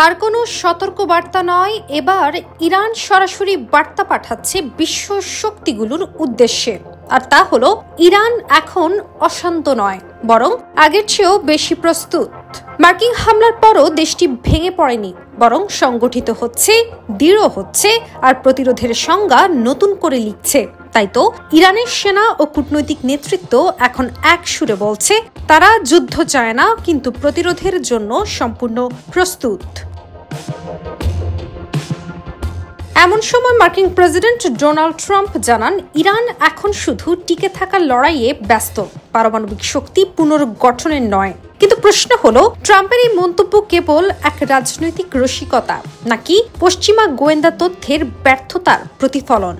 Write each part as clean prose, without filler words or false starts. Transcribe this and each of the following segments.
আর কোনো সতর্ক বার্তা নয়, এবার ইরান সরাসরি বার্তা পাঠাচ্ছে বিশ্ব শক্তিগুলোর উদ্দেশ্যে। আর তা হলো, ইরান এখন অশান্ত নয়, বরং আগের চেয়েও বেশি প্রস্তুত। মার্কিন হামলার পরও দেশটি ভেঙে পড়েনি, বরং সংগঠিত হচ্ছে, দৃঢ় হচ্ছে আর প্রতিরোধের সংজ্ঞা নতুন করে লিখছে। তাই তো ইরানের সেনা ও কূটনৈতিক নেতৃত্ব এখন এক সুরে বলছে, তারা যুদ্ধ চায় না, কিন্তু প্রতিরোধের জন্য সম্পূর্ণ প্রস্তুত। এমন সময় মার্কিন প্রেসিডেন্ট ডোনাল্ড ট্রাম্প জানান, ইরান এখন শুধু টিকে থাকার লড়াইয়ে ব্যস্ত, পারমাণবিক শক্তি পুনর্গঠনের নয়। কিন্তু প্রশ্ন হলো, ট্রাম্পের এই মন্তব্য কেবল এক রাজনৈতিক রসিকতা, নাকি পশ্চিমা গোয়েন্দা তথ্যের ব্যর্থতার প্রতিফলন?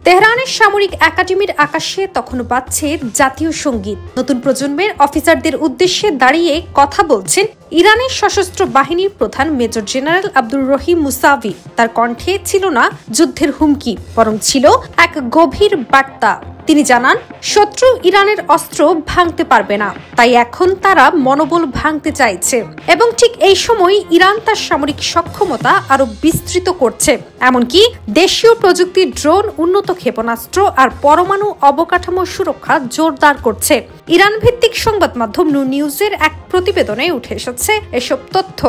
তেহরানের সামরিক একাডেমির আকাশে তখন বাজছে জাতীয় সঙ্গীত। নতুন প্রজন্মের অফিসারদের উদ্দেশ্যে দাঁড়িয়ে কথা বলছেন ইরানের সশস্ত্র বাহিনীর প্রধান major general Abdur Rahim Musavi. তার কণ্ঠে ছিল না যুদ্ধের হুমকি, বরং ছিল এক গভীর বার্তা। তিনি জানান, শত্রু ইরানের অস্ত্র ভাঙতে পারবে না, তাই এখন তারা মনোবল ভাঙতে চাইছে। এবং ঠিক এই সময় ইরান তার সামরিক সক্ষমতা আরো বিস্তৃত করছে, এমনকি দেশীয় প্রযুক্তির ড্রোন, উন্নত ক্ষেপণাস্ত্র আর পরমাণু অবকাঠামো সুরক্ষা জোরদার করছে। ইরান ভিত্তিক সংবাদ মাধ্যম নূর নিউজের এক প্রতিবেদনে উঠে এসেছে এসব তথ্য।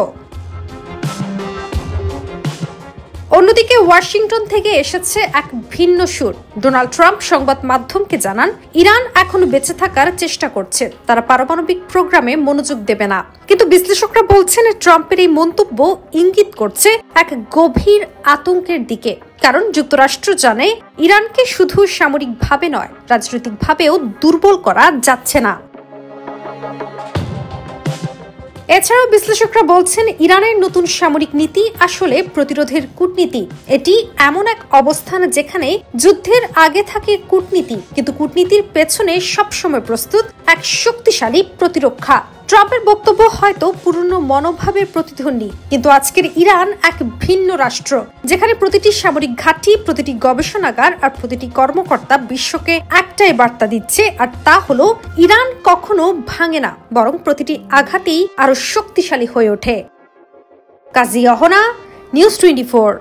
অন্যদিকে ওয়াশিংটন থেকে এসেছে এক ভিন্ন সুর। ডোনাল্ড ট্রাম্প সংবাদ মাধ্যমকে জানান, ইরান এখনো বেঁচে থাকার চেষ্টা করছে, তারা পারমাণবিক প্রোগ্রামে মনোযোগ দেবে না। কিন্তু বিশ্লেষকরা বলছেন, ট্রাম্পের এই মন্তব্য ইঙ্গিত করছে এক গভীর আতঙ্কের দিকে। কারণ যুক্তরাষ্ট্র জানে, ইরানকে শুধু সামরিকভাবে নয়, রাজনৈতিকভাবেও দুর্বল করা যাচ্ছে না। এছাড়াও বিশ্লেষকরা বলছেন, ইরানের নতুন সামরিক নীতি আসলে প্রতিরোধের কূটনীতি। এটি এমন এক অবস্থান যেখানে যুদ্ধের আগে থাকে কূটনীতি, কিন্তু কূটনীতির পেছনে সবসময় প্রস্তুত এক শক্তিশালী প্রতিরক্ষা। ট্রাম্পের বক্তব্য হয়তো পুরনো মনোভাবের প্রতিধ্বনি, কিন্তু আজকের ইরান এক ভিন্ন রাষ্ট্র, যেখানে প্রতিটি সামরিক ঘাঁটি, প্রতিটি গবেষণাগার আর প্রতিটি কর্মকর্তা বিশ্বকে একটাই বার্তা দিচ্ছে, আর তা হলো, ইরান কখনো ভাঙে না, বরং প্রতিটি আঘাতেই আরো শক্তিশালী হয়ে ওঠে। কাজী অহনা, নিউজ 24।